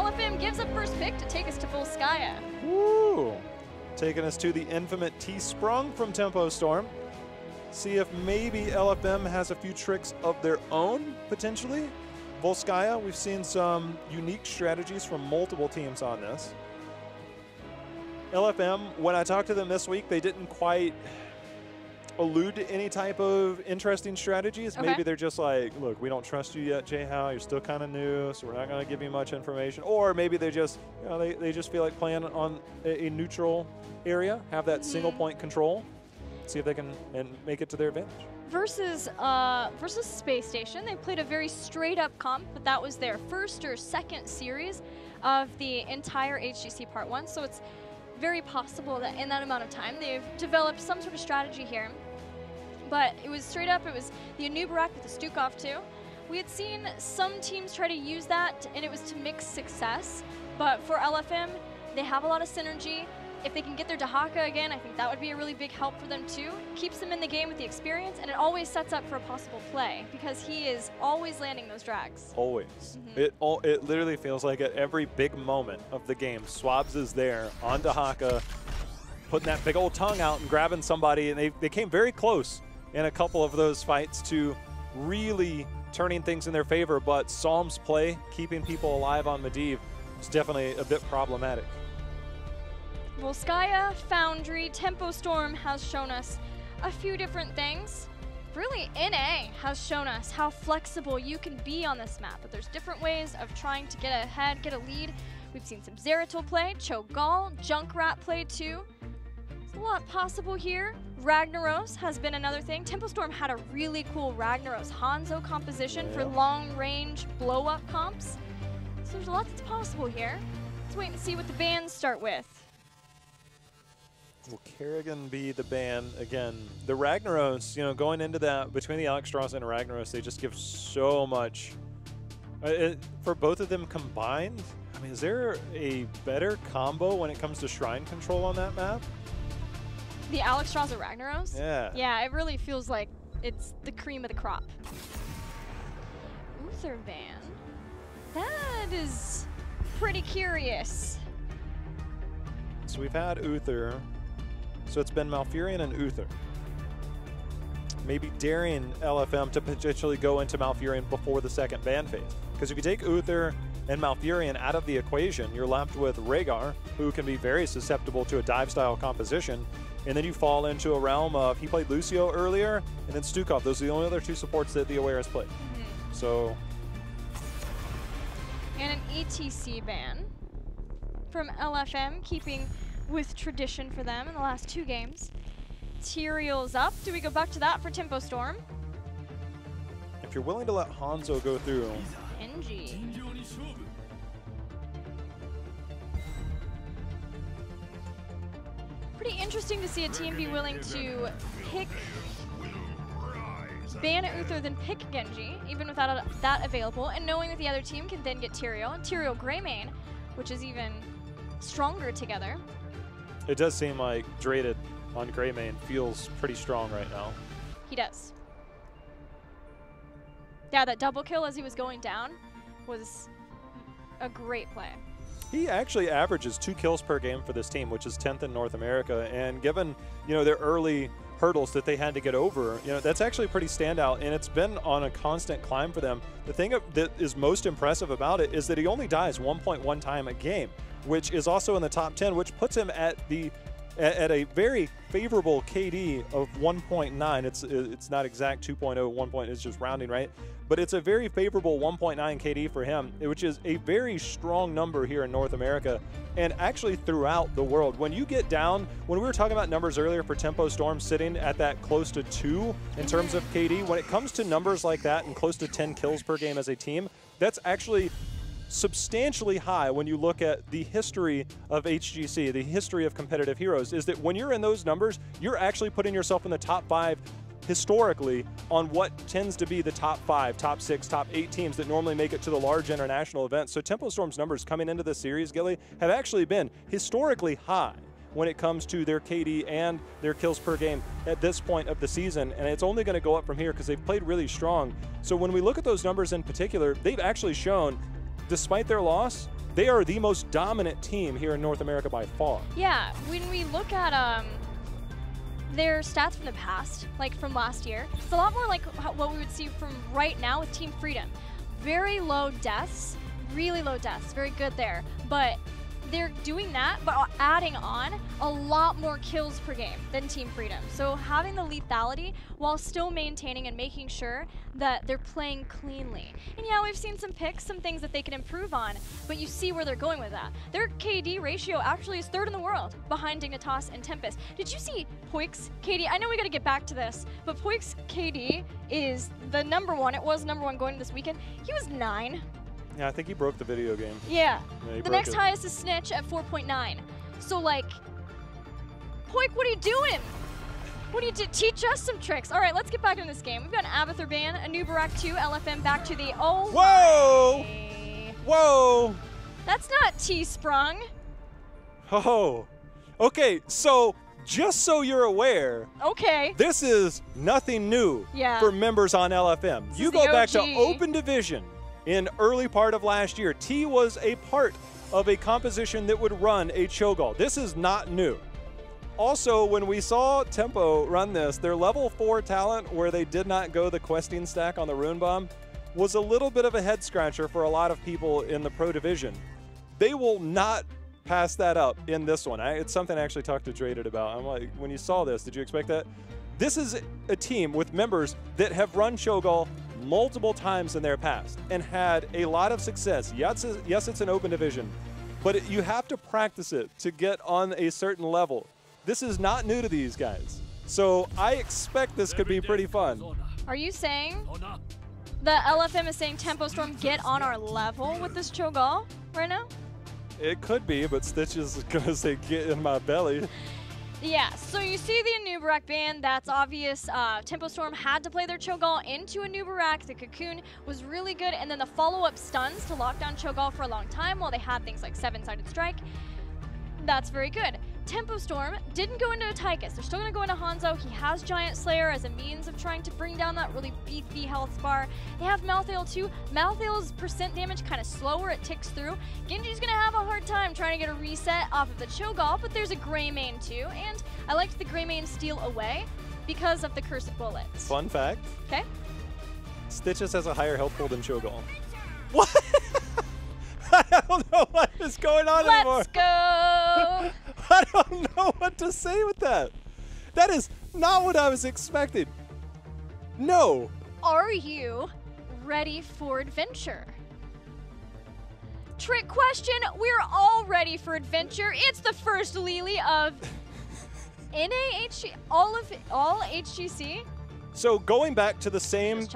LFM gives up first pick to take us to Volskaya. Woo! Taking us to the infinite T-Sprung from Tempo Storm. See if maybe LFM has a few tricks of their own, potentially. Volskaya, we've seen some unique strategies from multiple teams on this. LFM, when I talked to them this week, they didn't quite allude to any type of interesting strategies. Okay. Maybe they're just like, look, we don't trust you yet, J-How. You're still kind of new, so we're not going to give you much information. Or maybe they just, you know, they just feel like playing on a neutral area, have that single point control, see if they can make it to their advantage. Versus Space Station, they played a very straight up comp, but that was their first or second series of the entire HGC Part 1. So it's very possible that in that amount of time they've developed some sort of strategy here. But it was straight up, it was the Anubarak with the Stukov too. We had seen some teams try to use that, and it was to mixed success. But for LFM, they have a lot of synergy. If they can get their Dahaka again, I think that would be a really big help for them too. Keeps them in the game with the experience, and it always sets up for a possible play because he is always landing those drags. Always. It literally feels like at every big moment of the game, Swabs is there on Dahaka, putting that big old tongue out and grabbing somebody, and they came very close in a couple of those fights to really turning things in their favor, but Psalm's play, keeping people alive on Medivh, is definitely a bit problematic. Volskaya, Foundry, Tempo Storm has shown us a few different things. Really, NA has shown us how flexible you can be on this map, but there's different ways of trying to get ahead, get a lead. We've seen some Zeratul play, Cho'gall, Junkrat play too. There's a lot possible here. Ragnaros has been another thing. Tempo Storm had a really cool Ragnaros Hanzo composition for long-range blow-up comps. So there's a lot that's possible here. Let's wait and see what the bands start with. Will Kerrigan be the ban again? The Ragnaros, you know, going into that, between the Alexstrasza and Ragnaros, they just give so much. For both of them combined, I mean, is there a better combo when it comes to shrine control on that map? The Alexstrasza Ragnaros? Yeah. Yeah, it really feels like it's the cream of the crop. Uther ban? That is pretty curious. So we've had Uther. So it's been Malfurion and Uther. Maybe daring LFM to potentially go into Malfurion before the second ban phase. Because if you take Uther and Malfurion out of the equation, you're left with Rhaegar, who can be very susceptible to a dive-style composition. And then you fall into a realm of, he played Lucio earlier, and then Stukov. Those are the only other two supports that the Aware has played. So. And an ETC ban from LFM, keeping with tradition for them in the last two games. Tyrael's up. Do we go back to that for Tempo Storm? If you're willing to let Hanzo go through. NG. Pretty interesting to see a team be willing to pick ban Uther, then pick Genji, even without that available, and knowing that the other team can then get Tyrael, and Tyrael Greymane, which is even stronger together. It does seem like Draded on Greymane feels pretty strong right now. He does. Yeah, that double kill as he was going down was a great play. He actually averages 2 kills per game for this team, which is 10th in North America. And given, you know, their early hurdles that they had to get over, you know, that's actually pretty standout, and it's been on a constant climb for them. The thing that is most impressive about it is that he only dies 1.1 time a game, which is also in the top 10, which puts him at a very favorable KD of 1.9. It's not exact 2.0, 1 point, it's just rounding, right? But it's a very favorable 1.9 KD for him, which is a very strong number here in North America and actually throughout the world. When you get down, when we were talking about numbers earlier for Tempo Storm sitting at that close to 2 in terms of KD, when it comes to numbers like that and close to 10 kills per game as a team, that's actually substantially high when you look at the history of HGC, the history of competitive heroes, is that when you're in those numbers, you're actually putting yourself in the top 5 historically on what tends to be the top 5, top 6, top 8 teams that normally make it to the large international events. So Tempo Storm's numbers coming into the series, Gilly, have actually been historically high when it comes to their KD and their kills per game at this point of the season, and it's only going to go up from here because they've played really strong. So when we look at those numbers in particular, they've actually shown, despite their loss, they are the most dominant team here in North America by far. Yeah, when we look at their stats from the past, like from last year, it's a lot more like what we would see from right now with Team Freedom. Very low deaths, really low deaths, very good there. But they're doing that, but adding on a lot more kills per game than Team Freedom. So having the lethality while still maintaining and making sure that they're playing cleanly. And yeah, we've seen some picks, some things that they can improve on, but you see where they're going with that. Their KD ratio actually is 3rd in the world behind Dignitas and Tempest. Did you see Poik's KD? I know we got to get back to this, but Poik's KD is the #1. It was #1 going into this weekend. He was 9. Yeah, I think he broke the video game. Yeah. Yeah, the next highest is Snitch at 4.9. So, like, Poik, what are you doing? What do you do? Teach us some tricks. All right, let's get back in this game. We've got an Abathur ban, a new Barak 2, LFM back to the... Oh, whoa! my. Whoa! That's not T-Sprung. Oh. Okay, so just so you're aware, okay, this is nothing new for members on LFM. You go back to Open Division. In early part of last year, T was a part of a composition that would run a Cho'gall. This is not new. Also, when we saw Tempo run this, their level 4 talent where they did not go the questing stack on the Rune Bomb was a little bit of a head scratcher for a lot of people in the Pro Division. They will not pass that up in this one. It's something I actually talked to Draded about. I'm like, when you saw this, did you expect that? This is a team with members that have run Cho'gall multiple times in their past and had a lot of success. Yes, it's an open division, but you have to practice it to get on a certain level. This is not new to these guys. So I expect this could be pretty fun. Are you saying the LFM is saying Tempo Storm get on our level with this Cho'gall right now? It could be, but Stitch is going to say get in my belly. Yeah, so you see the Anubarak ban, that's obvious. Tempo Storm had to play their Cho'gall into Anubarak. The Cocoon was really good, and then the follow-up stuns to lock down Cho'gall for a long time while they had things like 7-sided strike. That's very good. Tempo Storm didn't go into Tychus. They're still going to go into Hanzo. He has Giant Slayer as a means of trying to bring down that really beefy health bar. They have Malthael too. Malthael's percent damage kind of slower. It ticks through. Genji's going to have a hard time trying to get a reset off of the Cho'gall, but there's a Greymane too, and I liked the Greymane steal away because of the Cursed Bullets. Fun fact. Okay. Stitches has a higher health pool than Cho'gall. What? I don't know what is going on anymore. Let's go. I don't know what to say with that. That is not what I was expecting. No. Are you ready for adventure? Trick question. We're all ready for adventure. It's the first Lili of all HGC. So going back to the same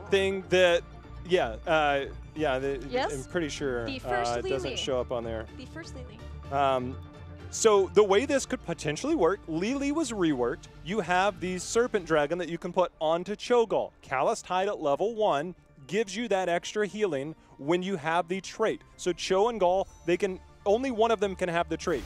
thing that, yes? I'm pretty sure the first it doesn't show up on there. The first Lili. So the way this could potentially work, Lili was reworked. You have the Serpent Dragon that you can put onto Cho'gall. Callous Tide at level 1 gives you that extra healing when you have the trait. So Cho and Gall, only one of them can have the trait.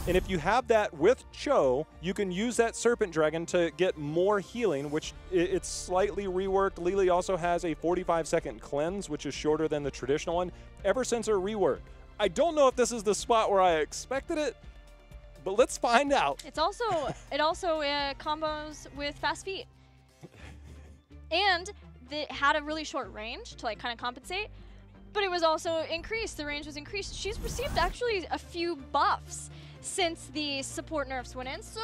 And if you have that with Cho, you can use that Serpent Dragon to get more healing, which it's slightly reworked. Lili also has a 45-second cleanse, which is shorter than the traditional one, ever since her rework. I don't know if this is the spot where I expected it, but let's find out. It also combos with fast feet. And it had a really short range to kind of compensate, but it was also increased. The range was increased. She's received actually a few buffs since the support nerfs went in, so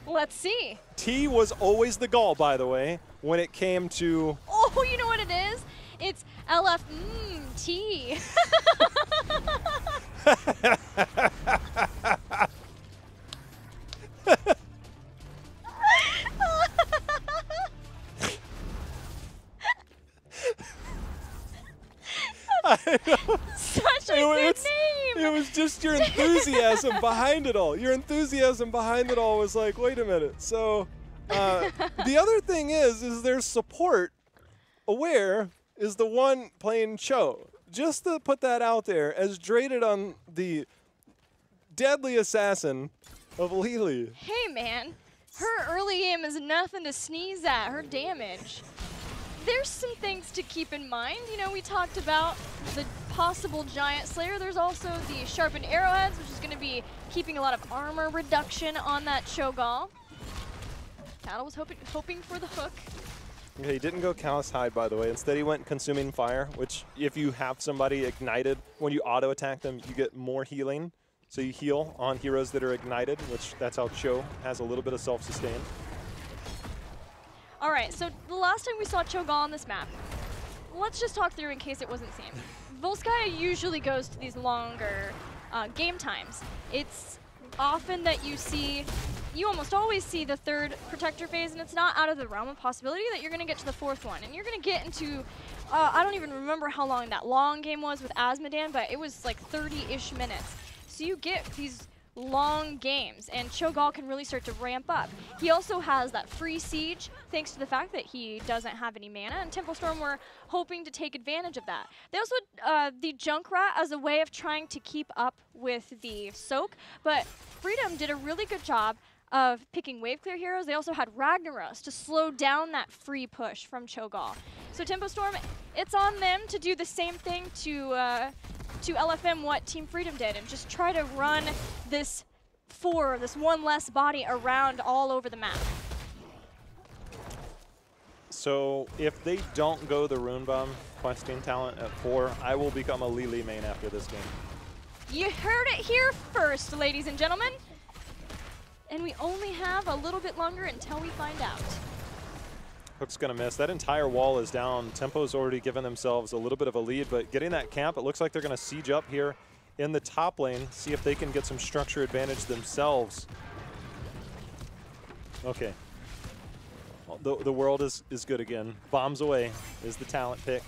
let's see. T was always the Gall, by the way, when it came to... Oh, you know what it is? It's T. I know. Such a good name. It was just your enthusiasm behind it all. Your enthusiasm behind it all was like, wait a minute. So the other thing is their support aware is the one playing Cho. Just to put that out there, as Draded on the deadly assassin of Lili. Hey man, her early game is nothing to sneeze at. Her damage. there's some things to keep in mind. You know, we talked about the possible Giant Slayer. There's also the sharpened arrowheads, which is going to be keeping a lot of armor reduction on that Cho'gall. Cattle was hoping for the hook. Okay, he didn't go Callous Hide, by the way. Instead, he went Consuming Fire, which if you have somebody ignited, when you auto-attack them, you get more healing. So you heal on heroes that are ignited, which that's how Cho has a little bit of self-sustain. All right, so the last time we saw Cho'gall on this map, let's just talk through in case it wasn't seen. Volskaya usually goes to these longer game times. It's often that you almost always see the third protector phase, and it's not out of the realm of possibility that you're going to get to the fourth one. And you're going to get into, I don't even remember how long that long game was with Azmodan, but it was like 30-ish minutes. So you get these long games, and Cho'gall can really start to ramp up. He also has that free siege, thanks to the fact that he doesn't have any mana, and Temple Storm were hoping to take advantage of that. They also had the Junkrat as a way of trying to keep up with the Soak, but Freedom did a really good job of picking wave clear heroes. They also had Ragnaros to slow down that free push from Cho'gall. So Tempo Storm, it's on them to do the same thing to LFM what Team Freedom did, and just try to run this one less body around all over the map. So if they don't go the Rune Bomb questing talent at 4, I will become a Lili main after this game. You heard it here first, ladies and gentlemen. And we only have a little bit longer until we find out. Hook's going to miss. That entire wall is down. Tempo's already given themselves a little bit of a lead, but getting that camp, it looks like they're going to siege up here in the top lane, see if they can get some structure advantage themselves. Okay. Well, the world is good again. Bombs away is the talent pick.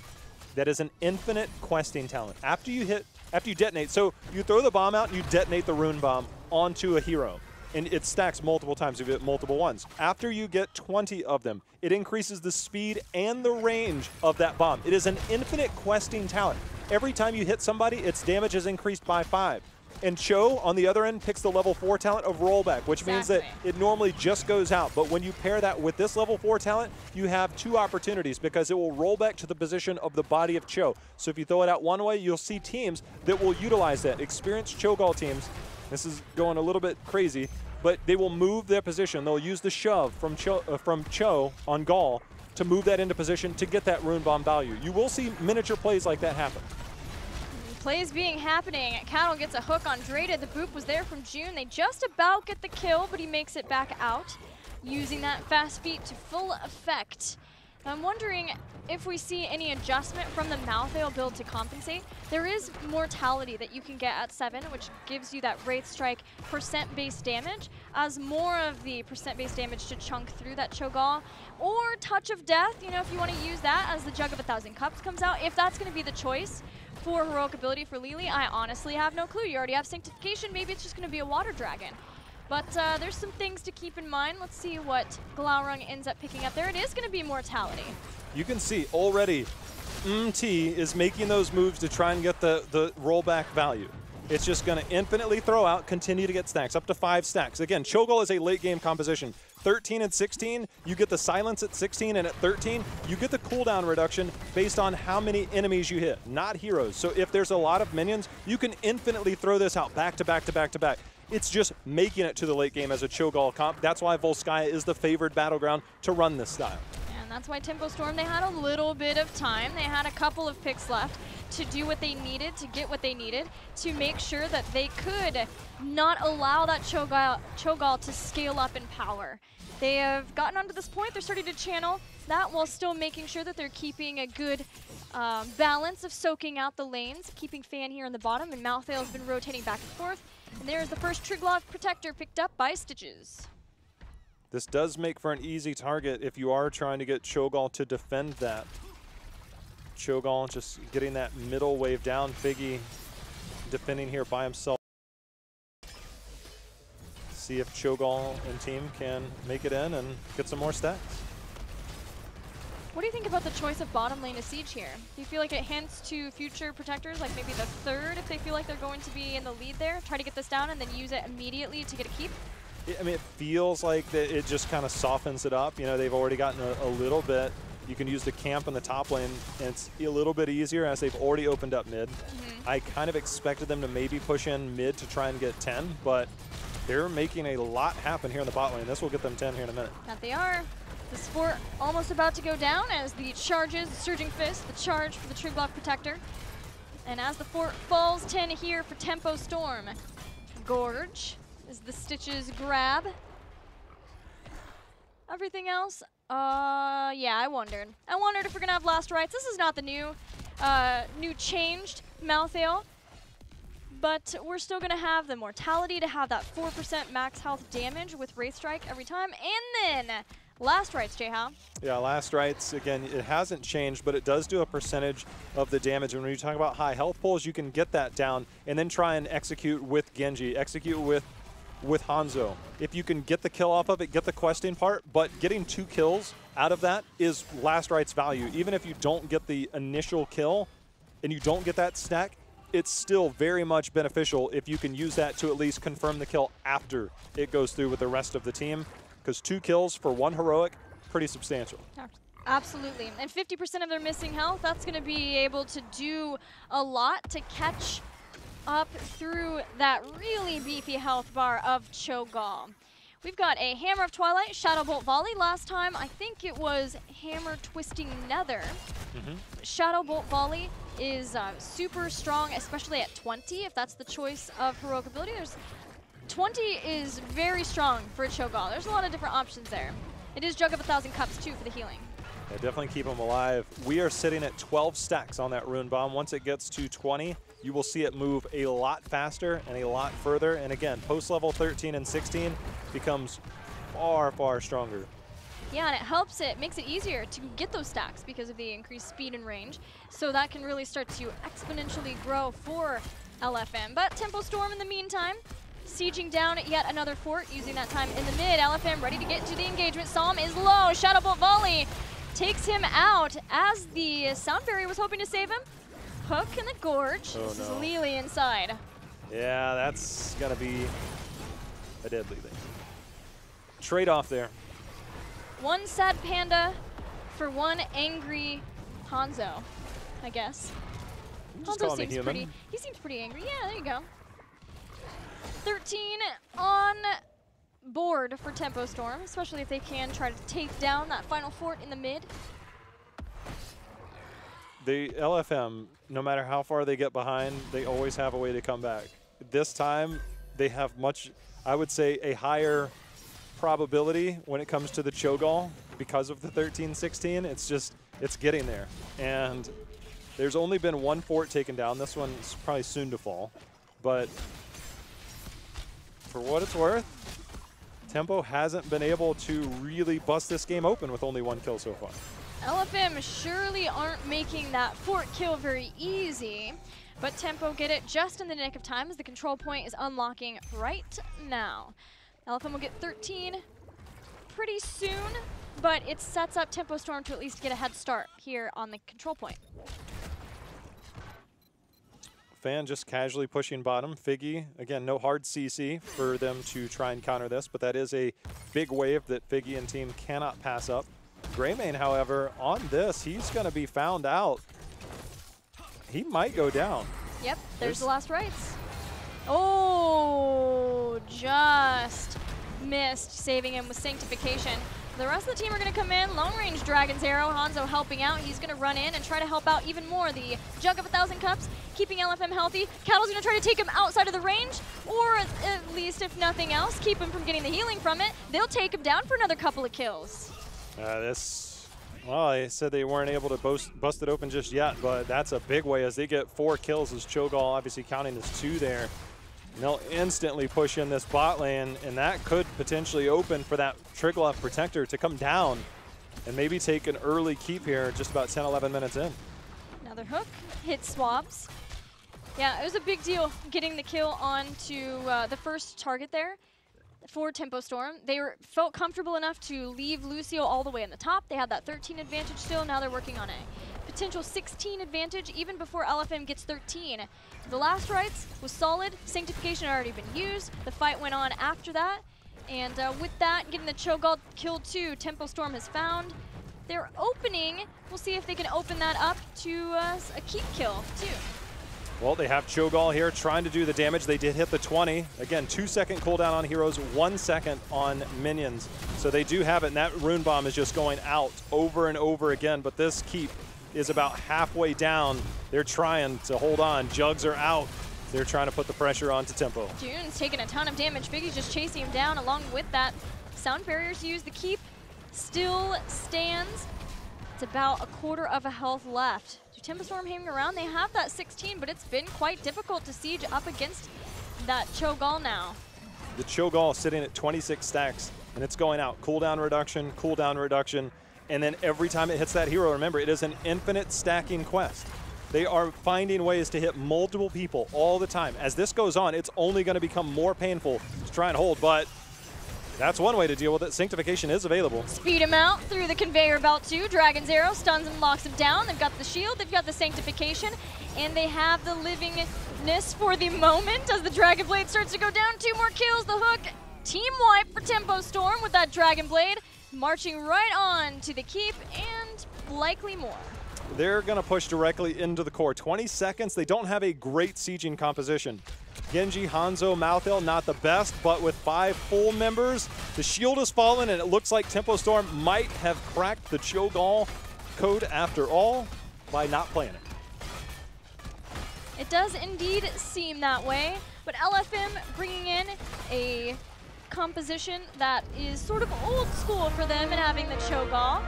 That is an infinite questing talent. After you detonate, so you throw the bomb out and you detonate the Rune Bomb onto a hero. And it stacks multiple times if you get multiple ones. After you get 20 of them, it increases the speed and the range of that bomb. It is an infinite questing talent. Every time you hit somebody, its damage is increased by 5. And Cho, on the other end, picks the level 4 talent of rollback, which means that it normally just goes out. But when you pair that with this level 4 talent, you have 2 opportunities because it will roll back to the position of the body of Cho. So if you throw it out one way, you'll see teams that will utilize that. Experienced Cho'gall teams, this is going a little bit crazy, but they will move their position. They'll use the shove from Cho on Gall to move that into position to get that Rune Bomb value. You will see miniature plays like that happen. Plays being happening. Cattle gets a hook on Drada. The boop was there from June. They just about get the kill, but he makes it back out, using that fast feet to full effect. I'm wondering if we see any adjustment from the Malthael build to compensate. There is mortality that you can get at 7, which gives you that Wraith Strike percent-based damage, as more of the percent-based damage to chunk through that Cho'gall. Or Touch of Death, you know, if you want to use that as the Jug of 1,000 Cups comes out. If that's going to be the choice for heroic ability for Lili, I honestly have no clue. You already have Sanctification, maybe it's just going to be a Water Dragon. But there's some things to keep in mind. Let's see what Glaurung ends up picking up there. It is going to be Mortality. You can see already T is making those moves to try and get the rollback value. It's just going to infinitely throw out, continue to get stacks, up to 5 stacks. Again, Cho'gall is a late game composition. 13 and 16, you get the silence at 16, and at 13, you get the cooldown reduction based on how many enemies you hit, not heroes. So if there's a lot of minions, you can infinitely throw this out back to back to back to back. It's just making it to the late game as a Cho'gall comp. That's why Volskaya is the favored battleground to run this style. And that's why Tempo Storm, they had a little bit of time. They had a couple of picks left to do what they needed, to get what they needed, to make sure that they could not allow that Cho'gall to scale up in power. They have gotten onto this point. They're starting to channel that while still making sure that they're keeping a good balance of soaking out the lanes, keeping Fan here in the bottom, and Malthael has been rotating back and forth. And there's the first Triglav Protector picked up by Stitches. This does make for an easy target if you are trying to get Cho'gall to defend that. Cho'gall just getting that middle wave down. Figgy defending here by himself. See if Cho'gall and team can make it in and get some more stacks. What do you think about the choice of bottom lane to siege here? Do you feel like it hints to future protectors, like maybe the third, if they feel like they're going to be in the lead there? Try to get this down and then use it immediately to get a keep? I mean, it feels like that it just kind of softens it up. You know, they've already gotten a little bit You can use the camp in the top lane, and it's a little bit easier as they've already opened up mid. I kind of expected them to maybe push in mid to try and get 10, but they're making a lot happen here in the bot lane. This will get them 10 here in a minute. That they are. The Sport almost about to go down as the charges, the Surging Fist, the charge for the Tree Block Protector. And as the fort falls, 10 here for Tempo Storm. Gorge is the Stitches grab. Everything else, yeah, I wondered. I wondered if we're gonna have Last Rites. This is not the new changed Malthael, but we're still gonna have the Mortality to have that 4% max health damage with Wraith Strike every time, and then Last Rites, J-How. Yeah, Last Rites, again, it hasn't changed, but it does do a percentage of the damage. And when you talk about high health pulls, you can get that down and then try and execute with Genji, execute with Hanzo. If you can get the kill off of it, get the questing part, but getting 2 kills out of that is Last Rites value. Even if you don't get the initial kill and you don't get that stack, it's still very much beneficial if you can use that to at least confirm the kill after it goes through with the rest of the team. Because 2 kills for 1 heroic, pretty substantial. Absolutely. And 50% of their missing health, that's going to be able to do a lot to catch up through that really beefy health bar of Cho'gall. We've got a Hammer of Twilight, Shadow Bolt Volley. Last time, I think it was Hammer Twisting Nether. Shadow Bolt Volley is super strong, especially at 20, if that's the choice of heroic ability. 20 is very strong for a Cho'gall. There's a lot of different options there. It is Jug of 1,000 Cups, too, for the healing. Yeah, definitely keep them alive. We are sitting at 12 stacks on that Rune Bomb. Once it gets to 20, you will see it move a lot faster and a lot further. And again, post-level 13 and 16 becomes far, far stronger. Yeah, and it helps it, makes it easier to get those stacks because of the increased speed and range. So that can really start to exponentially grow for LFM. But Tempo Storm in the meantime, sieging down yet another fort, using that time in the mid. LFM ready to get to the engagement. Psalm is low. Shadow Bolt Volley takes him out as the Soundberry was hoping to save him. Hook in the Gorge. This is Lili inside. Yeah, that's going to be a deadly thing. Trade-off there. One sad panda for one angry Hanzo, I guess. Hanzo seems pretty, he seems pretty angry. Yeah, there you go. 13 on board for Tempo Storm, especially if they can try to take down that final fort in the mid. The LFM, no matter how far they get behind, they always have a way to come back. This time, they have much, I would say, a higher probability when it comes to the Cho'gall because of the 13-16. It's just, it's getting there. And there's only been 1 fort taken down. This one's probably soon to fall. But for what it's worth, Tempo hasn't been able to really bust this game open with only 1 kill so far. LFM surely aren't making that fort kill very easy, but Tempo get it just in the nick of time as the control point is unlocking right now. LFM will get 13 pretty soon, but it sets up Tempo Storm to at least get a head start here on the control point. Fan just casually pushing bottom. Figgy, again, no hard CC for them to try and counter this, but that is a big wave that Figgy and team cannot pass up. Greymane, however, on this, he's going to be found out. He might go down. Yep, there's the Last Rites. Oh, just missed, saving him with Sanctification. The rest of the team are going to come in. Long range Dragon's Arrow. Hanzo helping out. He's going to run in and try to help out even more. The Jug of 1,000 Cups, keeping LFM healthy. Cattle's going to try to take him outside of the range, or at least, if nothing else, keep him from getting the healing from it. They'll take him down for another couple of kills. Well, they said they weren't able to bust it open just yet, but that's a big way as they get 4 kills as Cho'gall obviously counting as 2 there. And they'll instantly push in this bot lane, and that could potentially open for that Triglav Protector to come down and maybe take an early keep here just about 10, 11 minutes in. Another hook, hit swabs. Yeah, it was a big deal getting the kill onto the first target there for Tempo Storm. They felt comfortable enough to leave Lucio all the way in the top. They had that 13 advantage still. Now they're working on a potential 16 advantage even before LFM gets 13. The Last Rites was solid. Sanctification had already been used. The fight went on after that. And with that, getting the Cho'gall kill too, Tempo Storm has found they're opening. We'll see if they can open that up to a keep kill, too. Well, they have Cho'gall here trying to do the damage. They did hit the 20. Again, 2-second cooldown on heroes, 1 second on minions. So they do have it, and that rune bomb is just going out over and over again. But this keep is about halfway down. They're trying to hold on. Jugs are out. They're trying to put the pressure onto Tempo. June's taking a ton of damage. Biggie's just chasing him down. Along with that, sound barriers used. The keep still stands. It's about a quarter of a health left. Tempo Storm hanging around. They have that 16, but it's been quite difficult to siege up against that Cho'gall now. The Cho'gall sitting at 26 stacks, and it's going out. Cooldown reduction, and then every time it hits that hero, remember, it is an infinite stacking quest. They are finding ways to hit multiple people all the time. As this goes on, it's only going to become more painful to try and hold, but that's one way to deal with it. Sanctification is available. Speed him out through the conveyor belt too. Dragon's Arrow stuns and locks him down. They've got the shield, they've got the Sanctification, and they have the livingness for the moment as the Dragon Blade starts to go down. 2 more kills, the hook. Team wipe for Tempo Storm with that Dragon Blade. Marching right on to the keep and likely more. They're going to push directly into the core. 20 seconds. They don't have a great sieging composition. Genji, Hanzo, Malthael, not the best, but with 5 full members, the shield has fallen, and it looks like Tempo Storm might have cracked the Cho'gall code after all by not playing it. It does indeed seem that way, but LFM bringing in a composition that is sort of old school for them and having the Cho'gall.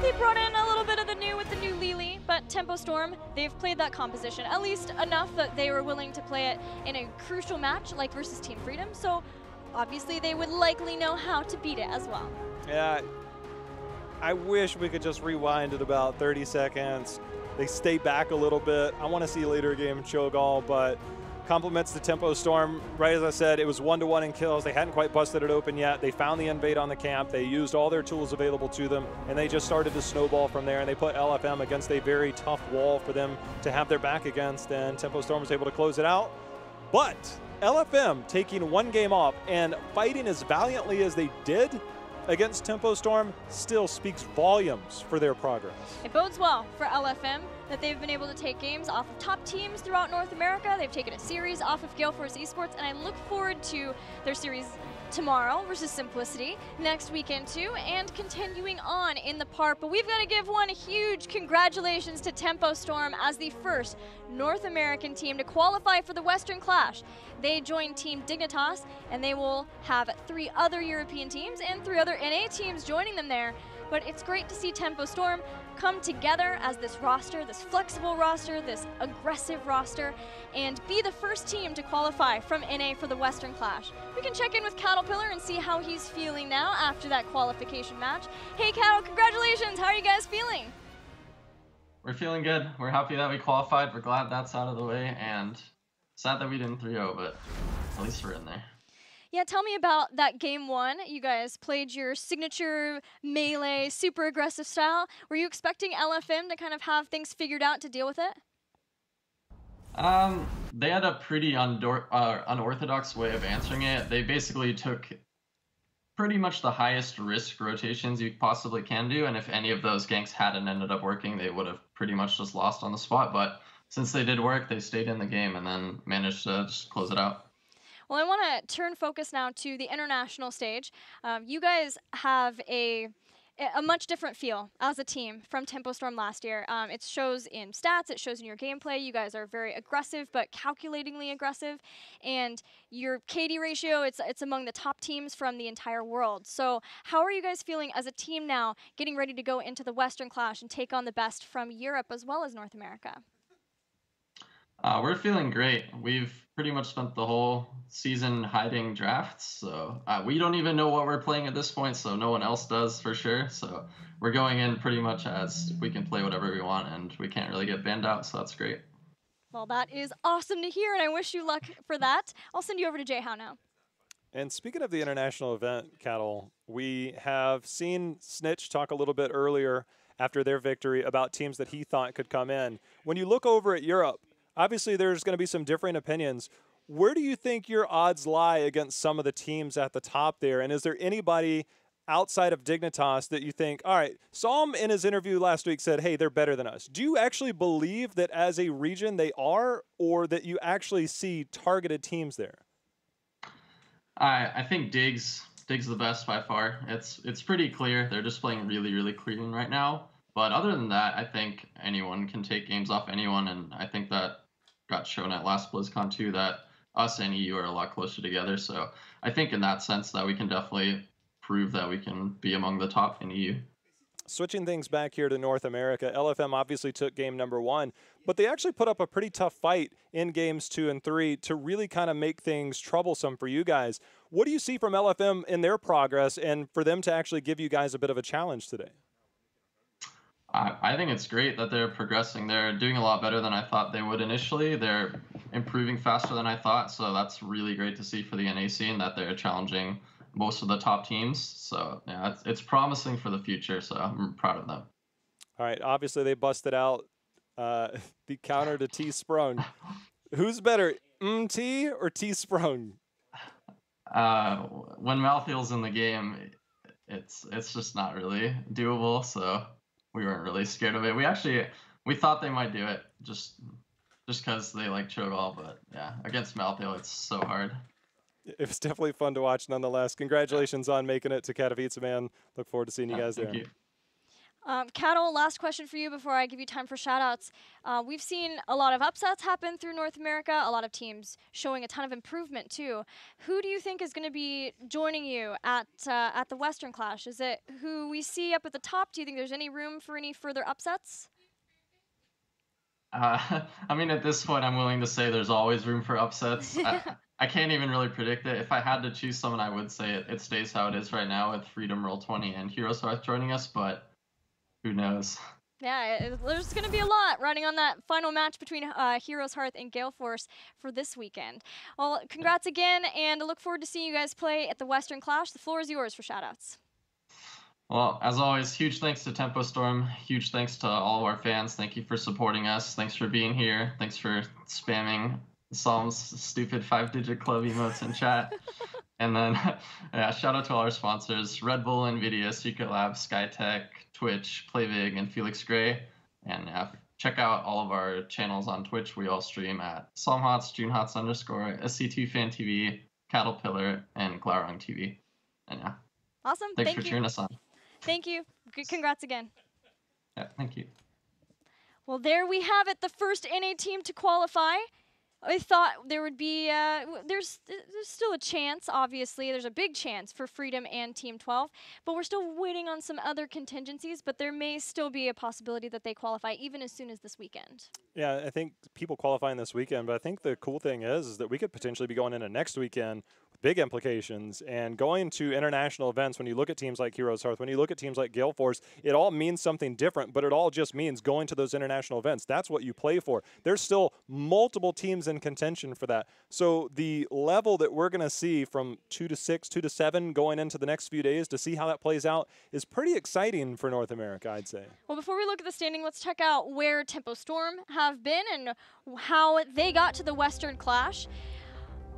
They brought in a little bit of the new with the new Lili, but Tempo Storm, they've played that composition, at least enough that they were willing to play it in a crucial match like versus Team Freedom, so obviously they would likely know how to beat it as well. Yeah, I wish we could just rewind at about 30 seconds. They stay back a little bit. I want to see later game Cho'gall, but compliments to Tempo Storm. Right as I said, it was 1-to-1 in kills. They hadn't quite busted it open yet. They found the invade on the camp. They used all their tools available to them, and they just started to snowball from there, and they put LFM against a very tough wall for them to have their back against, and Tempo Storm was able to close it out. But LFM taking 1 game off and fighting as valiantly as they did against Tempo Storm still speaks volumes for their progress. It bodes well for LFM that they've been able to take games off of top teams throughout North America. They've taken a series off of Gale Force Esports, and I look forward to their series tomorrow versus Simplicity, next weekend too, and continuing on in the park. But we've got to give one huge congratulations to Tempo Storm as the first North American team to qualify for the Western Clash. They joined Team Dignitas, and they will have 3 other European teams and 3 other NA teams joining them there. But it's great to see Tempo Storm come together as this roster, this flexible roster, this aggressive roster, and be the first team to qualify from NA for the Western Clash. We can check in with Caterpillar and see how he's feeling now after that qualification match. Hey Cattle, congratulations! How are you guys feeling? We're feeling good. We're happy that we qualified. We're glad that's out of the way, and sad that we didn't 3-0, but at least we're in there. Yeah, tell me about that game 1. You guys played your signature melee, super aggressive style. Were you expecting LFM to kind of have things figured out to deal with it? They had a pretty unorthodox way of answering it. They basically took pretty much the highest risk rotations you possibly can do, and if any of those ganks hadn't ended up working, they would have pretty much just lost on the spot. But since they did work, they stayed in the game and then managed to just close it out. Well, I want to turn focus now to the international stage. You guys have a much different feel as a team from Tempo Storm last year. It shows in stats, it shows in your gameplay. You guys are very aggressive, but calculatingly aggressive. And your KD ratio, it's among the top teams from the entire world. So how are you guys feeling as a team now, getting ready to go into the Western Clash and take on the best from Europe as well as North America? We're feeling great. We've pretty much spent the whole season hiding drafts, so we don't even know what we're playing at this point, so no one else does for sure. So we're going in pretty much as we can play whatever we want, and we can't really get banned out, so that's great. Well, that is awesome to hear, and I wish you luck for that. I'll send you over to Jay How now. And speaking of the international event, Cattle, we have seen Snitch talk a little bit earlier after their victory about teams that he thought could come in. When you look over at Europe, obviously there's going to be some differing opinions. Where do you think your odds lie against some of the teams at the top there? And is there anybody outside of Dignitas that you think, all right, Psalm in his interview last week said, hey, they're better than us. Do you actually believe that as a region they are, or that you actually see targeted teams there? I think Dig's the best by far. It's pretty clear. They're just playing really, really clean right now. But other than that, I think anyone can take games off anyone, and I think that got shown at last BlizzCon too, that us and EU are a lot closer together. So I think in that sense that we can definitely prove that we can be among the top in EU. Switching things back here to North America, LFM obviously took game number 1, but they actually put up a pretty tough fight in games 2 and 3 to really kind of make things troublesome for you guys. What do you see from LFM in their progress and for them to actually give you guys a bit of a challenge today? I think it's great that they're progressing. They're doing a lot better than I thought they would initially. They're improving faster than I thought, so that's really great to see for the NA scene that they're challenging most of the top teams. So yeah, it's promising for the future, so I'm proud of them. All right, obviously they busted out the counter to T-Sprung. Who's better, T or T-Sprung? When Malthiel's in the game, it's just not really doable, so we weren't really scared of it. We thought they might do it just because they like Cho'gall, but yeah, against Malthiel, it's so hard. It was definitely fun to watch nonetheless. Congratulations on making it to Katowice, man. Look forward to seeing you guys there. Thank you. Cattle, last question for you before I give you time for shoutouts. We've seen a lot of upsets happen through North America, a lot of teams showing a ton of improvement too. Who do you think is going to be joining you at the Western Clash? Is it who we see up at the top? Do you think there's any room for any further upsets? I mean, at this point, I'm willing to say there's always room for upsets. I can't even really predict it. If I had to choose someone, I would say it stays how it is right now with Freedom, Roll20, and Heroes Hearth joining us, but who knows? Yeah, there's going to be a lot riding on that final match between Heroes Hearth and Gale Force for this weekend. Well, congrats again, and I look forward to seeing you guys play at the Western Clash. The floor is yours for shoutouts. Well, as always, huge thanks to Tempo Storm. Huge thanks to all of our fans. Thank you for supporting us. Thanks for being here. Thanks for spamming Psalm's stupid 5-digit club emotes in chat. And then, yeah, shout out to all our sponsors, Red Bull, NVIDIA, Secret Lab, Skytech, Twitch, Playvig, and Felix Gray. And check out all of our channels on Twitch. We all stream at PsalmHots, JuneHots _ SC2 Fan TV, Caterpillar, and Glaurung TV. And yeah. Awesome. Thanks for cheering us on. Thank you. Congrats again. Yeah, thank you. Well, there we have it, the first NA team to qualify. I thought there would be, there's still a chance, obviously. There's a big chance for Freedom and Team 12, but we're still waiting on some other contingencies, but there may still be a possibility that they qualify even as soon as this weekend. Yeah, I think people qualifying this weekend, but I think the cool thing is that we could potentially be going into next weekend with big implications and going to international events. When you look at teams like Heroes Hearth, when you look at teams like Gale Force, it all means something different, but it all just means going to those international events. That's what you play for. There's still multiple teams in contention for that. So the level that we're going to see from 2 to 6, 2 to 7 going into the next few days to see how that plays out is pretty exciting for North America, I'd say. Well, before we look at the standing, let's check out where Tempo Storm have been and how they got to the Western Clash.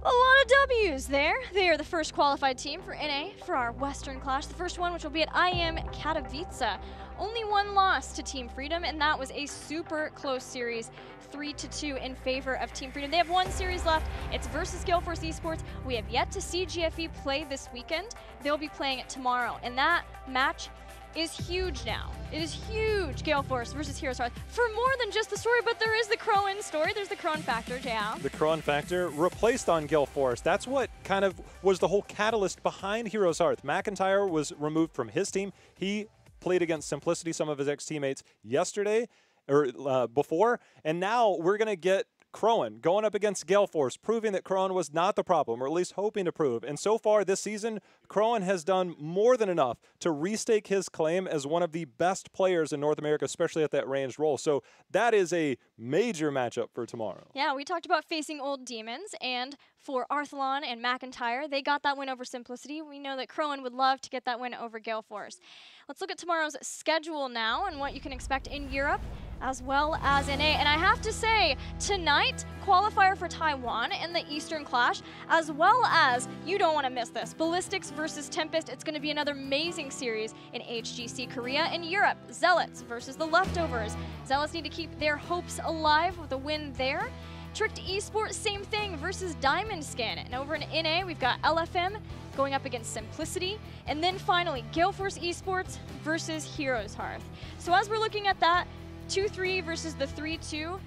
A lot of W's there. They are the first qualified team for NA for our Western Clash. The first one, which will be at IM Katowice. Only one loss to Team Freedom, and that was a super close series, 3-2 in favor of Team Freedom. They have one series left. It's versus Gale Force Esports. We have yet to see GFE play this weekend. They'll be playing it tomorrow, and that match is huge now. It is huge, Gale Force versus Heroes Hearth, for more than just the story, but there is the Crowan story. There's the Crowan factor, JL. The Crowan factor replaced on Gale Force. That's what kind of was the whole catalyst behind Heroes Hearth. McIntyre was removed from his team. He played against Simplicity, some of his ex-teammates, yesterday, or before, and now we're going to get Crowan going up against Gale Force, proving that Crowan was not the problem, or at least hoping to prove. And so far this season, Crowan has done more than enough to restake his claim as one of the best players in North America, especially at that ranged role. So that is a major matchup for tomorrow. Yeah, we talked about facing old demons, and for Arthalon and McIntyre, they got that win over Simplicity. We know that Crowan would love to get that win over Gale Force. Let's look at tomorrow's schedule now and what you can expect in Europe. as well as NA. And I have to say, tonight, qualifier for Taiwan in the Eastern Clash, as well as, you don't want to miss this, Ballistics versus Tempest. It's going to be another amazing series in HGC Korea. In Europe, Zealots versus the Leftovers. Zealots need to keep their hopes alive with a win there. Tricked Esports, same thing, versus Diamond Skin. And over in NA, we've got LFM going up against Simplicity. And then finally, Gale Force Esports versus Heroes Hearth. So as we're looking at that, 2-3 versus the 3-2.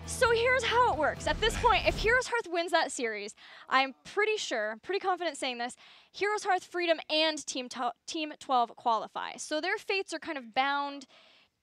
So here's how it works. At this point, if Heroes Hearth wins that series, I'm pretty sure, pretty confident saying this, Heroes Hearth, Freedom, and Team 12 qualify. So their fates are kind of bound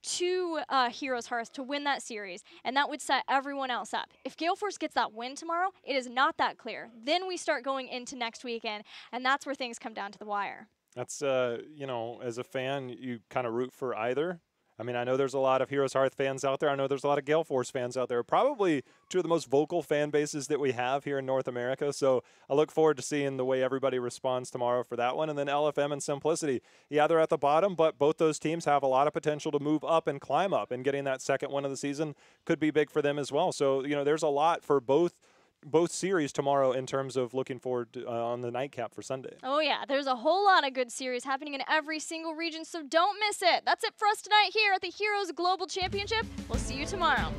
to Heroes Hearth to win that series, and that would set everyone else up. If Gale Force gets that win tomorrow, it is not that clear. Then we start going into next weekend, and that's where things come down to the wire. That's, you know, as a fan, you kind of root for either. I mean, I know there's a lot of Heroes Hearth fans out there. I know there's a lot of Gale Force fans out there. Probably two of the most vocal fan bases that we have here in North America. So I look forward to seeing the way everybody responds tomorrow for that one. And then LFM and Simplicity. Yeah, they're at the bottom, but both those teams have a lot of potential to move up and climb up. And getting that second win of the season could be big for them as well. So, you know, there's a lot for both series tomorrow in terms of looking forward to, on the nightcap for Sunday. Oh yeah, there's a whole lot of good series happening in every single region, so don't miss it. That's it for us tonight here at the Heroes Global Championship. We'll see you tomorrow.